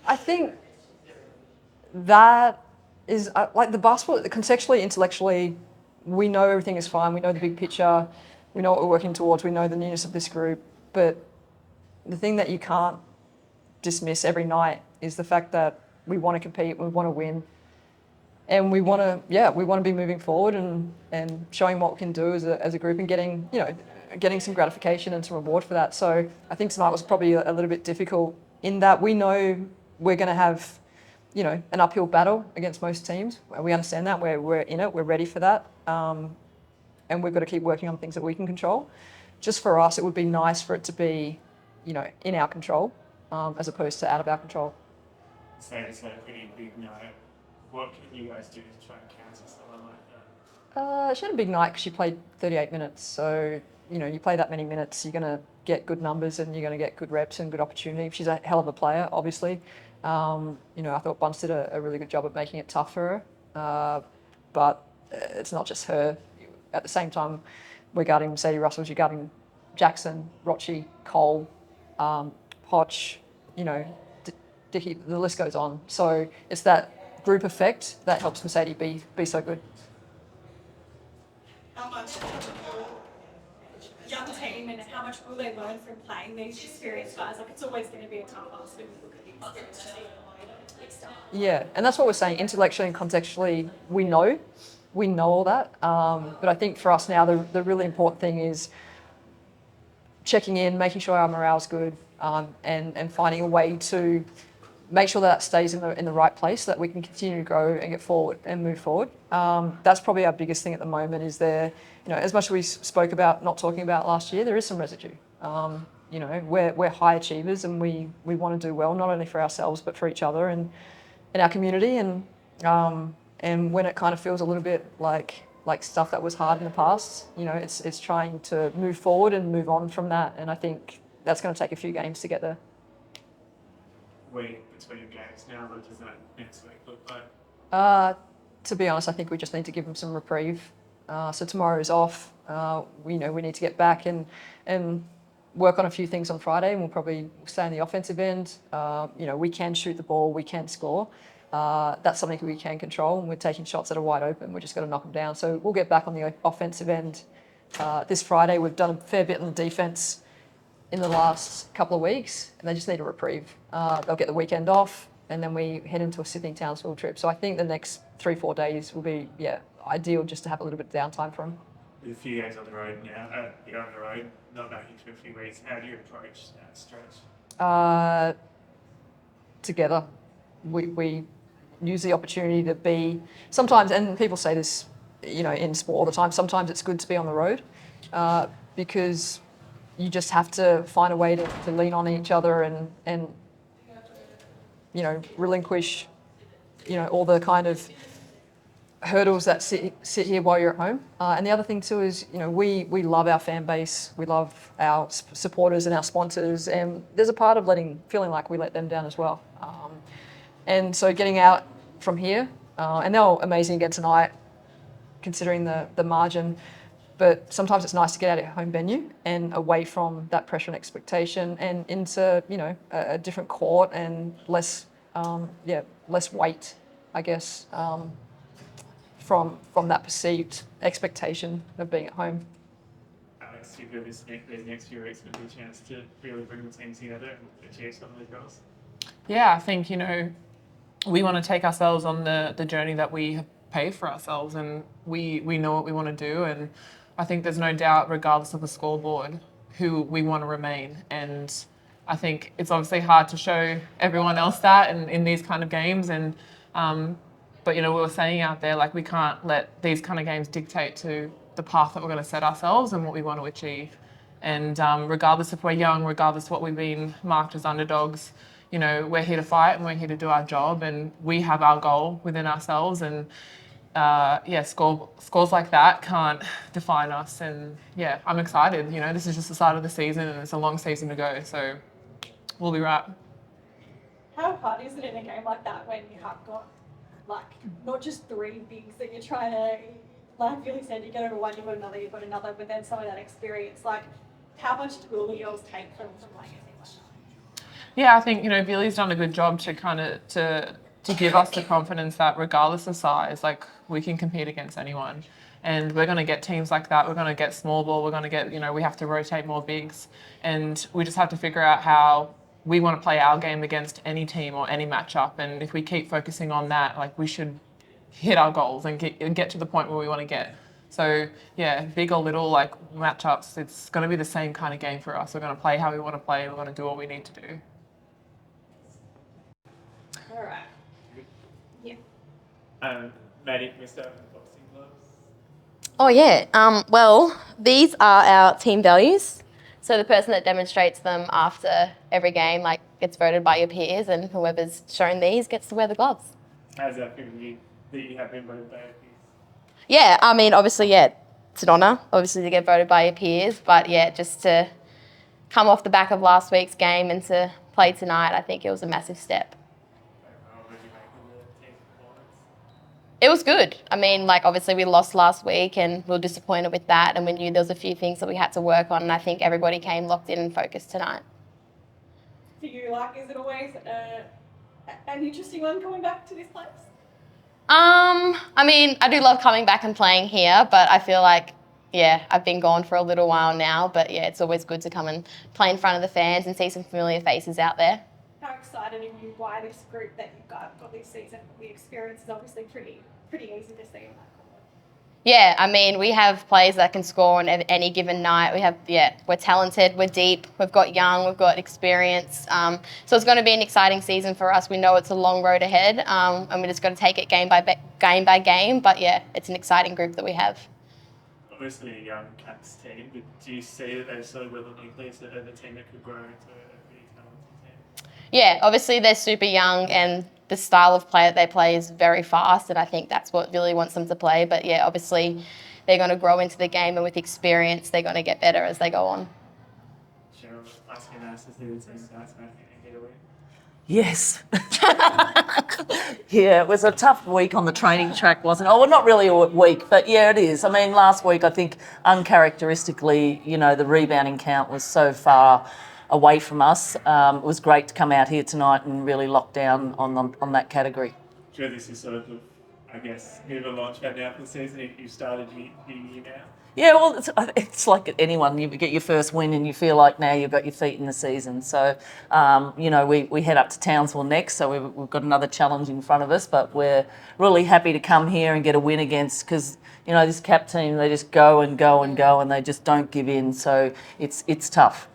I think that is like the basketball, contextually, intellectually, we know everything is fine. We know the big picture. We know what we're working towards. We know the newness of this group. But the thing that you can't dismiss every night is the fact that we want to compete, we want to win, and we want to be moving forward and showing what we can do as a group and getting some gratification and some reward for that. So I think tonight was probably a little bit difficult in that we know we're going to have an uphill battle against most teams. We understand that. We're in it. We're ready for that. And we've got to keep working on things that we can control. Just for us, it would be nice for it to be, in our control, as opposed to out of our control. So it's a pretty big no. What can you guys do to try and counter someone like that? She had a big night because she played 38 minutes. So, you play that many minutes, you're going to get good numbers and you're going to get good reps and good opportunity. She's a hell of a player, obviously. I thought Bunce did a really good job of making it tough for her. But it's not just her. At the same time, we're guarding Sadie Russell, you're guarding Jackson, Rochi, Cole, Potch, Dicky, the list goes on. So it's that group effect that helps Mercedes be so good. How much young team and how much will they learn from playing these experienced guys? Like, it's always going to be a tough ask when you look at the experienced team. Yeah, and that's what we're saying. Intellectually and contextually, we know all that. But I think for us now, the really important thing is checking in, making sure our morale's good, and finding a way to make sure that stays in the right place so that we can continue to grow and get forward and move forward. That's probably our biggest thing at the moment is as much as we spoke about not talking about last year, there is some residue. We're high achievers and we want to do well, not only for ourselves, but for each other and in our community. And when it kind of feels a little bit like stuff that was hard in the past, it's trying to move forward and move on from that. And I think that's going to take a few games to get there. Waiting between games now, what does that next week look like? To be honest, I think we just need to give them some reprieve. So tomorrow is off. We need to get back and work on a few things on Friday, and we'll probably stay on the offensive end. We can shoot the ball, we can score. That's something we can control, and we're taking shots that are wide open. We're just got to knock them down. So we'll get back on the offensive end this Friday. We've done a fair bit on the defense in the last couple of weeks, and they just need a reprieve. They'll get the weekend off, and then we head into a Sydney Townsville trip. So I think the next 3-4 days will be, ideal just to have a little bit of downtime for them. With a few games on the road now, you're on the road, not back into a few weeks. How do you approach that stretch? Together. We use the opportunity to be sometimes, and people say this, in sport all the time, sometimes it's good to be on the road because you just have to find a way to lean on each other and relinquish, all the kind of hurdles that sit here while you're at home. And the other thing too is, we love our fan base, we love our supporters and our sponsors, and there's a part of feeling like we let them down as well. And so getting out from here, and they were amazing again tonight, considering the margin, but sometimes it's nice to get out of your home venue and away from that pressure and expectation and into, a different court and less weight, I guess, from that perceived expectation of being at home. Alex, do you feel these next few weeks will be a chance to really bring the team together and achieve some of these goals? Yeah, I think, we want to take ourselves on the journey that we have paved for ourselves, and we know what we want to do, and I think there's no doubt, regardless of the scoreboard, who we want to remain. And I think it's obviously hard to show everyone else that in these kind of games, but we were saying out there, we can't let these kind of games dictate to the path that we're going to set ourselves and what we want to achieve. And regardless if we're young, regardless of what we've been marked as underdogs, we're here to fight and we're here to do our job, and we have our goal within ourselves. And scores like that can't define us. And I'm excited. This is just the start of the season, and it's a long season to go. So we'll be right. How hard is it in a game like that when you have got not just three bigs that you're trying to, like Billy said, you get over one, you've got another, but then some of that experience, how much will the girls take from playing a team like that? Yeah, I think, you know, Billy's done a good job to kind of to give us the confidence that regardless of size, like we can compete against anyone. And we're going to get teams like that. We're going to get small ball. We're going to get, you know, we have to rotate more bigs. And we just have to figure out how we want to play our game against any team or any matchup. And if we keep focusing on that, like we should hit our goals and get to the point where we want to get. So yeah, big or little like matchups, it's going to be the same kind of game for us. We're going to play how we want to play. We're going to do what we need to do. All right. Yeah. Maddie, can we start with the boxing gloves? Oh, yeah. Well, these are our team values. So the person that demonstrates them after every game, like, gets voted by your peers, and whoever's shown these gets to wear the gloves. How's that feeling that you have been voted by your peers? Yeah, I mean, obviously, yeah, it's an honour, obviously, to get voted by your peers. But, yeah, just to come off the back of last week's game and to play tonight, I think it was a massive step. What did you make of the team's performance? It was good. I mean, like, obviously we lost last week and we were disappointed with that, and we knew there was a few things that we had to work on, and I think everybody came locked in and focused tonight. For you, like, is it always an interesting one coming back to this place? I mean, I do love coming back and playing here, but I feel like, yeah, I've been gone for a little while now, but yeah, it's always good to come and play in front of the fans and see some familiar faces out there. How excited are you by this group that you've got this season? The experience is obviously pretty easy to see. Yeah, I mean, we have players that can score on any given night. We're talented, we're deep, we've got young, we've got experience. So it's going to be an exciting season for us. We know it's a long road ahead, and we're just going to take it game by game. But yeah, it's an exciting group that we have. Obviously a young Cats team, but do you see that they're sort of with the nucleus of the team that could grow into a pretty talented team? Yeah, obviously they're super young, and the style of play that they play is very fast, and I think that's what Billy wants them to play. But yeah, obviously they're going to grow into the game, and with experience they're going to get better as they go on. Cheryl, last game nice to see the team starts and get a win. Yes. Yeah, it was a tough week on the training track, wasn't it? Oh, well, not really a week, but yeah, it is. I mean, last week, I think uncharacteristically, you know, the rebounding count was so far away from us. It was great to come out here tonight and really lock down on that category. Sure, this is sort of, I guess, a bit of a launch pad now for the season. You started your year now. Yeah, well, it's like anyone. You get your first win and you feel like now you've got your feet in the season. So, you know, we head up to Townsville next, so we've got another challenge in front of us, but we're really happy to come here and get a win against, because, you know, this Cap team, they just go and go and go and they just don't give in. So it's tough.